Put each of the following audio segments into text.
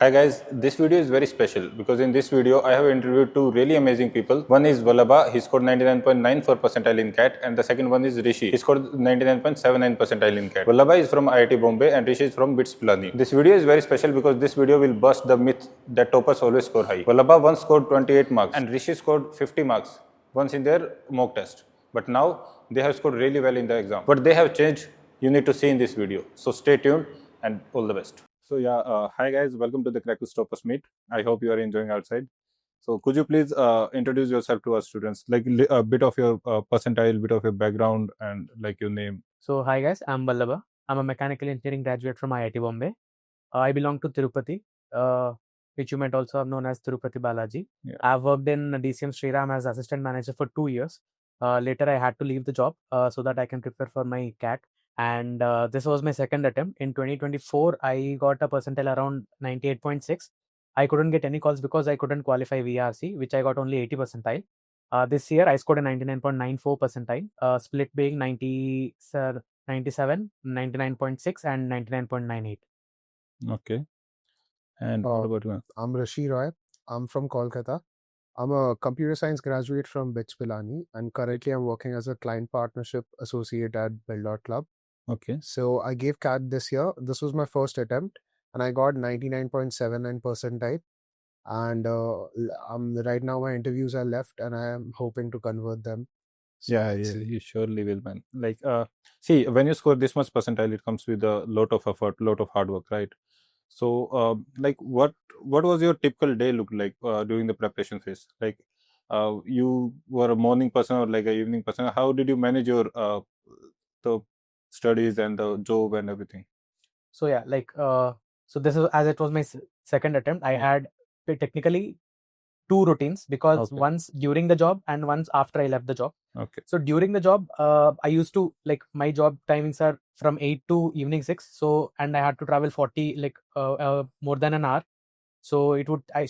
Hi guys, this video is very special because in this video I have interviewed two really amazing people. One is Vallabha, he scored 99.94 percentile in CAT, and the second one is Rishi, he scored 99.79 percentile in CAT. Vallabha is from IIT Bombay and Rishi is from BITS Pilani. This video is very special because this video will bust the myth that toppers always score high. Vallabha once scored 28 marks and Rishi scored 50 marks once in their mock test. But now they have scored really well in the exam. What they have changed, you need to see in this video. So stay tuned and all the best. So yeah, hi guys, welcome to the Cracku Study Meet. I hope you are enjoying outside. So could you please introduce yourself to our students, like a bit of your percentile, bit of your background, and like your name. So hi guys, I'm Vallabha. I'm a mechanical engineering graduate from IIT Bombay. I belong to Tirupati, which you might also have known as Tirupati Balaji. Yeah. I've worked in DCM Sriram as assistant manager for 2 years. Later, I had to leave the job so that I can prepare for my CAT. And this was my second attempt. In 2024, I got a percentile around 98.6. I couldn't get any calls because I couldn't qualify VARC, which I got only 80 percentile. This year, I scored a 99.94 percentile, split being 97, 99.6, and 99.98. Okay. And what about you? I'm Rishi Roy. I'm from Kolkata. I'm a computer science graduate from BITS Pilani, and currently I'm working as a client partnership associate at Club. Okay. So I gave CAT this year. This was my first attempt, and I got 99.79 percentile. And right now my interviews are left, and I am hoping to convert them. So Yeah, you surely will, man. Like, see, when you score this much percentile, it comes with a lot of effort, lot of hard work, right? So, like, what was your typical day look like during the preparation phase? Like, you were a morning person or like a evening person. How did you manage your the studies and the job and everything? So yeah, like so this is as it was my second attempt. I had technically two routines because once during the job and once after I left the job. Okay. So during the job, I used to like my job timings are from 8 to evening 6. So and I had to travel 40 like more than an hour. So it would I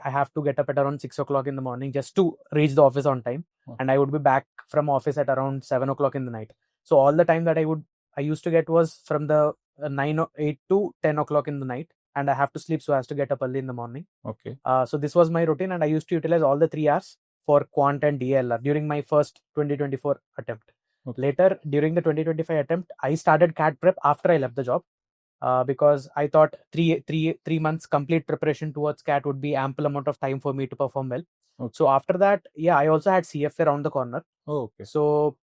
have to get up at around 6 o'clock in the morning just to reach the office on time, and I would be back from office at around 7 o'clock in the night. So all the time that I used to get was from the 8 to 10 o'clock in the night, and I have to sleep so as to get up early in the morning. Okay. So this was my routine, and I used to utilize all the 3 hours for quant and DLR during my first 2024 attempt. Okay. Later, during the 2025 attempt, I started CAT prep after I left the job. Because I thought three months complete preparation towards CAT would be ample amount of time for me to perform well. Okay. So after that, yeah, I also had CFA around the corner. Oh, okay. So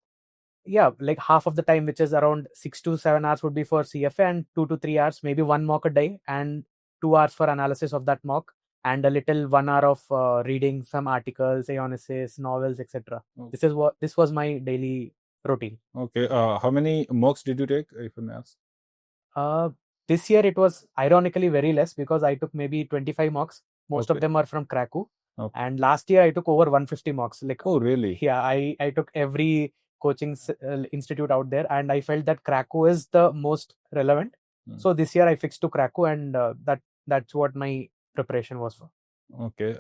yeah, like half of the time, which is around 6 to 7 hours, would be for CFA, and 2 to 3 hours, maybe one mock a day, and 2 hours for analysis of that mock, and a little 1 hour of reading some articles, essays, novels, etc. Okay. This was my daily routine. Okay. How many mocks did you take, if I may ask? This year it was ironically very less because I took maybe 25 mocks. Most of them are from Cracku. Okay. And last year I took over 150 mocks. Like, oh, really? Yeah, I took every coaching institute out there, and I felt that Cracku is the most relevant. So this year I fixed to Cracku, and that's what my preparation was for. Okay.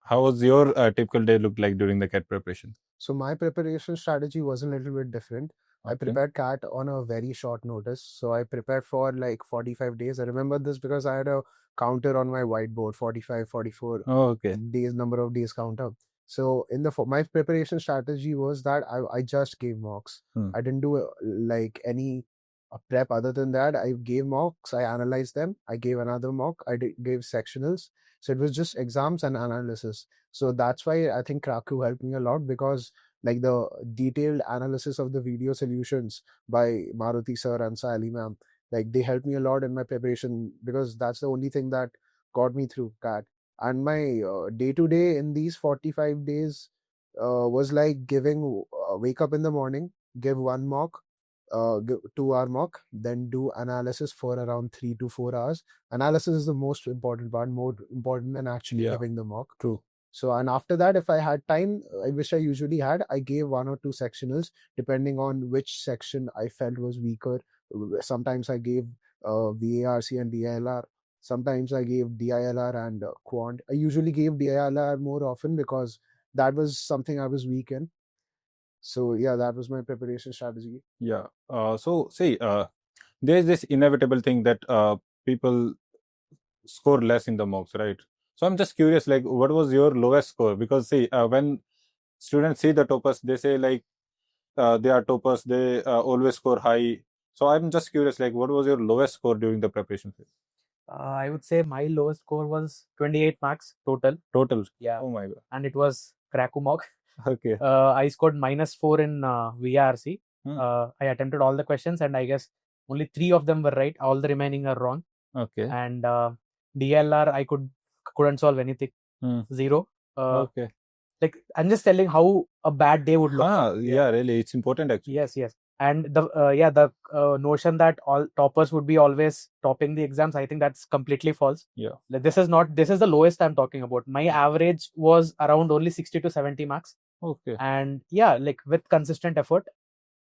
How was your typical day look like during the CAT preparation? So my preparation strategy was a little bit different. I prepared CAT on a very short notice. So I prepared for like 45 days. I remember this because I had a counter on my whiteboard, 45, 44 days, number of days counter. So my preparation strategy was that I just gave mocks. I didn't do like any prep other than that. I gave mocks, I analyzed them, I gave another mock, gave sectionals. So it was just exams and analysis. So that's why I think Cracku helped me a lot, because like the detailed analysis of the video solutions by Maruti sir and Sayali Ma'am, like they helped me a lot in my preparation, because that's the only thing that got me through CAT. And my day-to-day in these 45 days was like wake up in the morning, give one mock, 2-hour mock, then do analysis for around 3 to 4 hours. Analysis is the most important part, more important than actually giving the mock. True. So, and after that, if I had time, which I usually had, I gave 1 or 2 sectionals, depending on which section I felt was weaker. Sometimes I gave VARC and DILR. Sometimes I gave DILR and quant. I usually gave DILR more often because that was something I was weak in. So yeah, that was my preparation strategy. Yeah. So see, there's this inevitable thing that people score less in the mocks, right? So I'm just curious, like, what was your lowest score? Because see, when students see the toppers, they say like they are toppers, they always score high. So I'm just curious, like, what was your lowest score during the preparation phase? I would say my lowest score was 28 marks total. Total. Yeah. Oh my god. And it was Cracku mock. Okay. I scored -4 in VARC. Hmm. I attempted all the questions and I guess only 3 of them were right. All the remaining are wrong. Okay. And DLR I couldn't solve anything. Hmm. 0. Okay. Like I'm just telling how a bad day would look. Yeah, really, it's important actually. Yes. And the notion that all toppers would be always topping the exams, I think that's completely false. Yeah. Like, this is the lowest I'm talking about. My average was around only 60 to 70 marks. Okay. And yeah, like with consistent effort,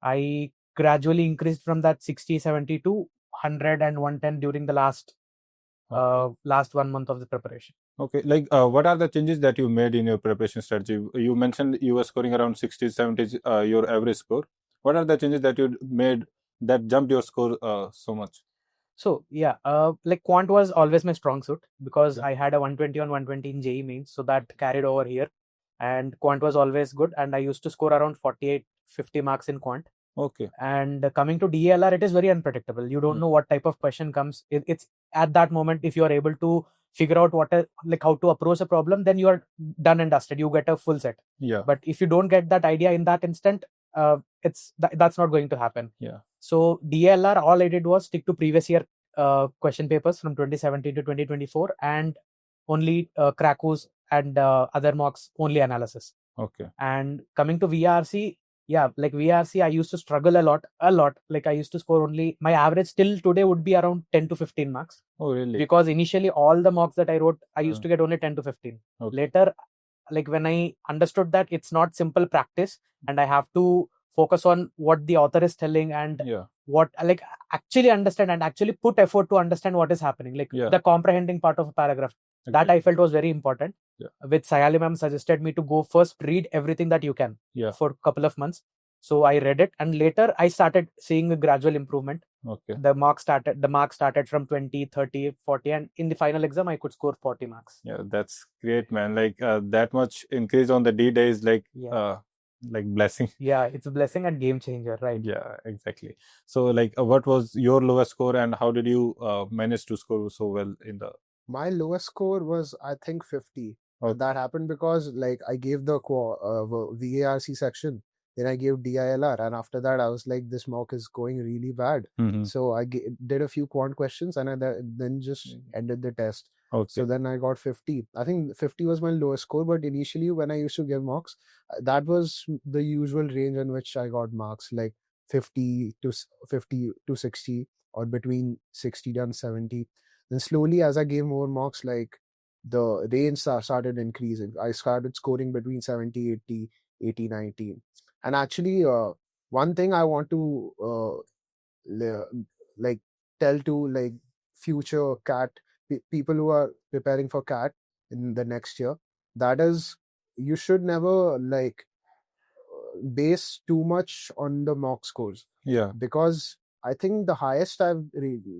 I gradually increased from that 60, 70 to 100 and 110 during the last 1 month of the preparation. Okay, like what are the changes that you made in your preparation strategy? You mentioned you were scoring around 60, 70, your average score. What are the changes that you made that jumped your score so much? So yeah, like quant was always my strong suit because I had a 120 on 120 in JEE mains, so that carried over here. And quant was always good, and I used to score around 48, 50 marks in quant. Okay. And coming to DLR, it is very unpredictable. You don't know what type of question comes. It's at that moment, if you are able to figure out how to approach a problem, then you are done and dusted. You get a full set. Yeah. But if you don't get that idea in that instant, that's not going to happen. Yeah. So DLR, all I did was stick to previous year question papers from 2017 to 2024 and only Crackus and other mocks only analysis. Okay. And coming to VRC, yeah, like VRC, I used to struggle a lot. Like I used to score only, my average till today would be around 10 to 15 marks. Oh, really? Because initially all the mocks that I wrote, I used to get only 10 to 15. Okay. Later, like when I understood that it's not simple practice and I have to focus on what the author is telling and what, like, actually understand and actually put effort to understand what is happening, like the comprehending part of a paragraph. That I felt was very important. Which Sayali Ma'am suggested me to go first read everything that you can for a couple of months. So I read it, and later I started seeing a gradual improvement. Okay. The mark started from 20, 30, 40, and in the final exam I could score 40 marks. Yeah, that's great, man. Like that much increase on the D day is like blessing. Yeah, it's a blessing and game changer, right? Yeah, exactly. So like what was your lowest score and how did you manage to score so well in the... My lowest score was, I think, 50. That happened because like I gave the VARC section, then I gave DILR, and after that I was like, this mock is going really bad. So I did a few quant questions and I then just ended the test. So then I got 50. I think 50 was my lowest score, but initially when I used to give mocks, that was the usual range in which I got marks, like 50 to 60 or between 60 and 70. Then slowly, as I gave more mocks, like the range started increasing. I started scoring between 70, 80, 80, 90. And actually, one thing I want to like tell to like future CAT people who are preparing for CAT in the next year, that is, you should never like base too much on the mock scores. Yeah. Because I think the highest I've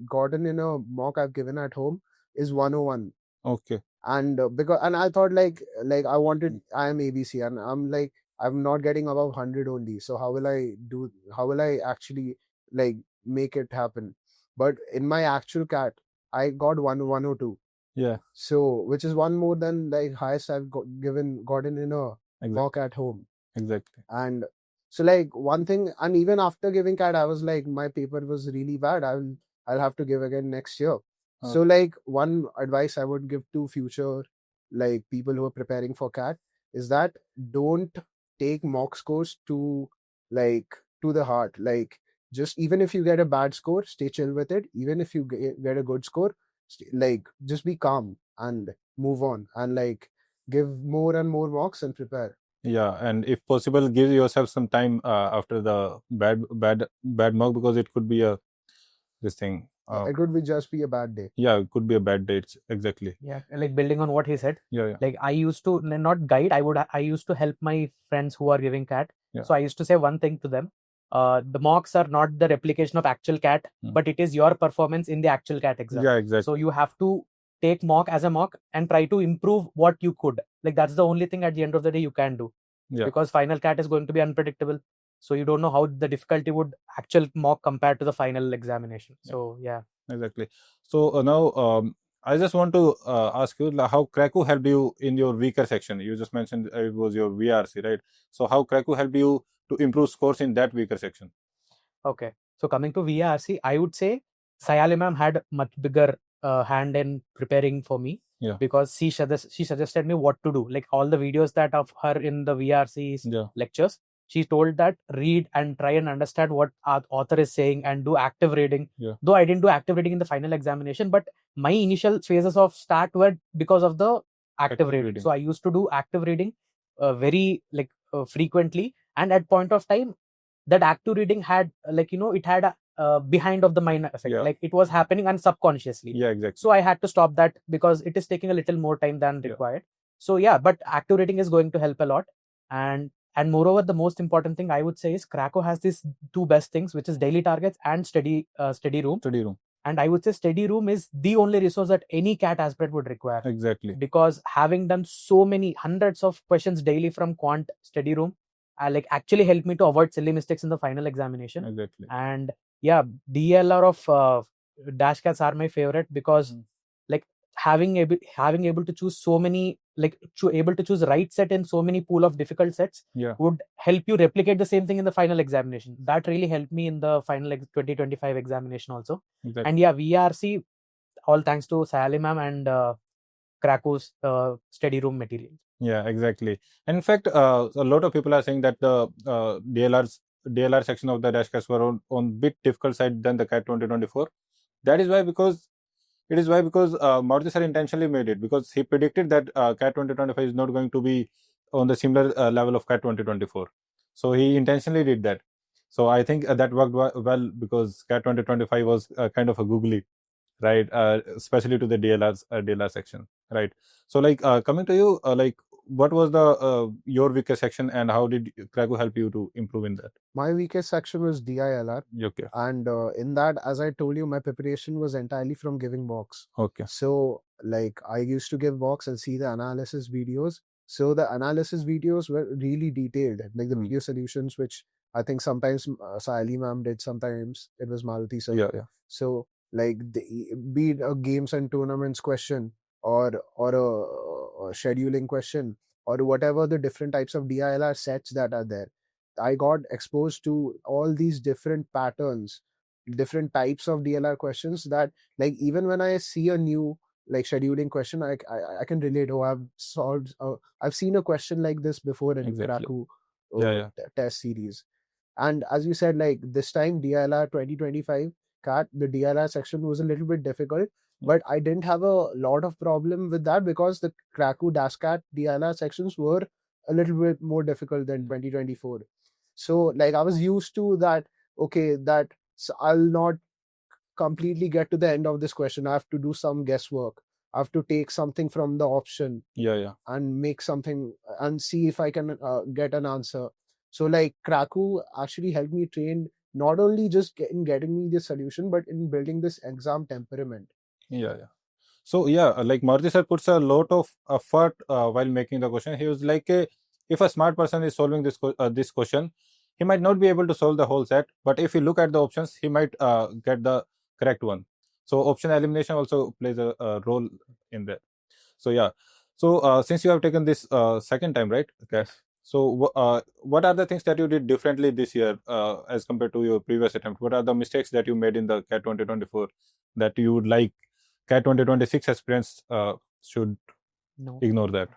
gotten in a mock I've given at home is 101. Okay. And I thought like I wanted, I am ABC and I'm like, I'm not getting above 100 only. So how will I actually like make it happen? But in my actual CAT, I got 102. Yeah. So which is one more than like highest I've gotten in a mock at home. Exactly. And so like one thing, and even after giving CAT, I was like, my paper was really bad. I'll have to give again next year. So like one advice I would give to future like people who are preparing for CAT is that don't take mock scores to the heart. Like just even if you get a bad score, stay chill with it. Even if you get a good score, like just be calm and move on and like give more and more mocks and prepare. Yeah, and if possible, give yourself some time after the bad mock, because it could be this thing. It could just be a bad day. Yeah, it could be a bad day. Exactly. Yeah, like building on what he said. Yeah. Like I used to not guide. I used to help my friends who are giving CAT. So I used to say one thing to them: the mocks are not the replication of actual CAT, but it is your performance in the actual CAT exam. Yeah, exactly. So you have to take mock as a mock and try to improve what you could. Like that's the only thing at the end of the day you can do. Yeah. Because final CAT is going to be unpredictable. So you don't know how the difficulty would actual mock compared to the final examination. So yeah. Exactly. So now I just want to ask you how Cracku helped you in your weaker section. You just mentioned it was your VRC, right? So how Cracku helped you to improve scores in that weaker section? Okay. So coming to VARC, I would say Sayali Ma'am had much bigger hand in preparing for me. Yeah. Because she suggested me what to do. Like all the videos that of her in the VRC's lectures, she told that read and try and understand what our author is saying and do active reading. Yeah. Though I didn't do active reading in the final examination, but my initial phases of start were because of the active reading. So I used to do active reading very frequently, and at point of time that active reading had it had a behind of the mind effect. Yeah. Like it was happening unsubconsciously. Yeah, exactly. So I had to stop that because it is taking a little more time than required. So yeah, but active reading is going to help a lot. And moreover, the most important thing I would say is Cracku has these two best things, which is daily targets and study room. Study room. And I would say study room is the only resource that any CAT aspirant would require. Exactly. Because having done so many hundreds of questions daily from quant study room, actually helped me to avoid silly mistakes in the final examination. Exactly. And yeah, DLR of dash cats are my favorite because having able to choose so many able to choose right set in so many pool of difficult sets would help you replicate the same thing in the final examination. That really helped me in the final 2025 examination also. Exactly. And yeah, VRC, all thanks to Sayali Ma'am and Cracku's study room material. Yeah, exactly. And in fact, a lot of people are saying that the DLR section of the dash cats were on bit difficult side than the CAT 2024. That is why because Maruti sir intentionally made it, because he predicted that CAT 2025 is not going to be on the similar level of CAT 2024. So he intentionally did that. So I think that worked well because CAT 2025 was kind of a googly, right? Especially to the DLR section, right? So coming to you, what was the your weakest section and how did Cracku help you to improve in that? My weakest section was DILR. Okay. And in that, as I told you, my preparation was entirely from giving mocks. Okay. So I used to give mocks and see the analysis videos. So the analysis videos were really detailed, like the video solutions, which I think sometimes Sayali Ma'am did, sometimes it was Maruti sir. Yeah. So be it a games and tournaments question or a scheduling question or whatever the different types of DILR sets that are there, I got exposed to all these different patterns, different types of DLR questions that even when I see a new scheduling question, I can relate. Oh, I've seen a question like this before in Cracku test series. And as you said, this time DLR 2025 CAT, the DLR section was a little bit difficult, but I didn't have a lot of problem with that because the Cracku CAT DLR sections were a little bit more difficult than 2024. So I was used to that, okay, that I'll not completely get to the end of this question. I have to do some guesswork. I have to take something from the option and make something and see if I can get an answer. So Cracku actually helped me train not only just in getting me the solution, but in building this exam temperament. So Maruti sir puts a lot of effort while making the question. He was like, if a smart person is solving this question, he might not be able to solve the whole set, but if you look at the options, he might get the correct one. So option elimination also plays a role in that. So since you have taken this second time, right? Okay. So what are the things that you did differently this year as compared to your previous attempt? What are the mistakes that you made in the CAT 2024 that you would like CAT 2026 aspirants should ignore that?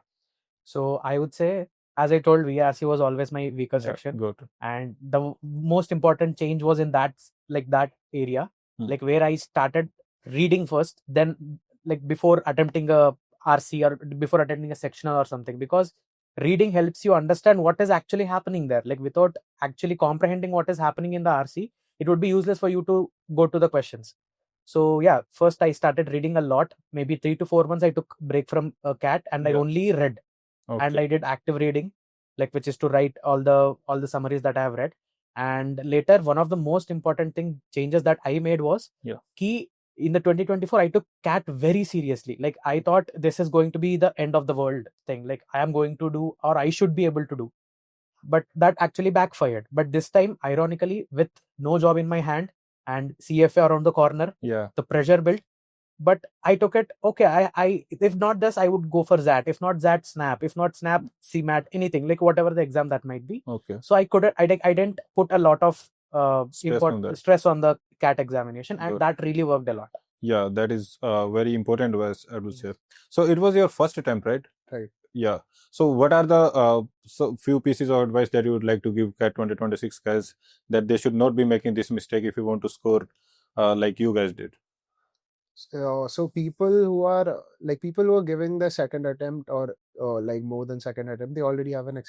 So I would say, as I told, VRC was always my weaker section. Good. And the most important change was in that area, where I started reading first, then before attempting a RC or before attending a sectional or something, because reading helps you understand what is actually happening there. Without actually comprehending what is happening in the RC, it would be useless for you to go to the questions. So yeah, first I started reading a lot. Maybe 3 to 4 months I took break from a CAT and I only read. Okay. And I did active reading, which is to write all the summaries that I have read. And later, one of the most important changes that I made was in the 2024, I took CAT very seriously. Like I thought this is going to be the end of the world thing. Like I am going to do, or I should be able to do. But that actually backfired. But this time, ironically, with no job in my hand and CFA around the corner, Yeah. the pressure built. But I took it, okay, I if not this, I would go for ZAT. If not ZAT, SNAP. If not SNAP, CMAT, anything, like whatever the exam that might be. Okay. So I didn't put a lot of stress on the CAT examination, and Good. that really worked a lot. Yeah, that is very important advice, I would say. So it was your first attempt, right? Right. Yeah. So what are the few pieces of advice that you would like to give CAT 2026 guys, that they should not be making this mistake if you want to score like you guys did? So people who are giving the second attempt or like more than second attempt, they already have an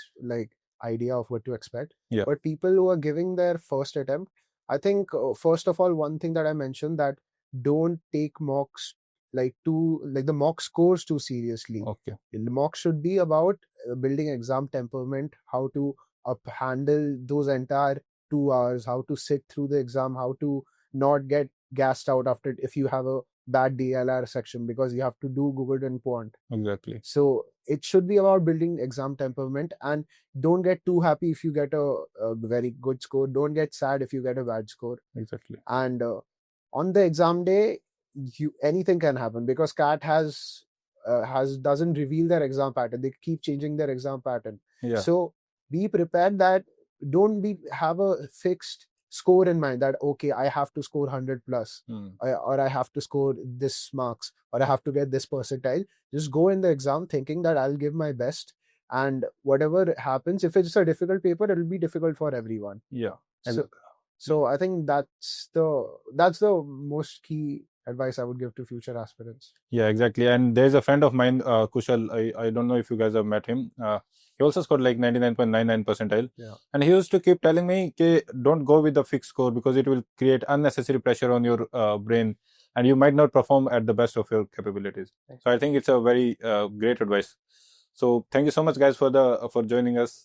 idea of what to expect. Yeah. But people who are giving their first attempt, I think first of all, one thing that I mentioned, that don't take mocks the mock scores too seriously. Okay. The mock should be about building exam temperament, how to handle those entire 2 hours, how to sit through the exam, how to not get gassed out after it if you have a bad DLR section, because you have to do Google and Quant. Exactly. So it should be about building exam temperament, and don't get too happy if you get a very good score. Don't get sad if you get a bad score. Exactly. And on the exam day, anything can happen, because CAT doesn't reveal their exam pattern. They keep changing their exam pattern. Yeah. So be prepared that don't have a fixed score in mind that, okay, I have to score 100 plus, or I have to score this marks, or I have to get this percentile. Just go in the exam thinking that I'll give my best, and whatever happens, if it's a difficult paper, it'll be difficult for everyone. Yeah. So I think that's the most key advice I would give to future aspirants. Yeah, exactly. And there's a friend of mine, Kushal. I don't know if you guys have met him. He also scored like 99.99 percentile. Yeah. And he used to keep telling me, don't go with the fixed score, because it will create unnecessary pressure on your brain, and you might not perform at the best of your capabilities. So I think it's a very great advice. So thank you so much, guys, for joining us.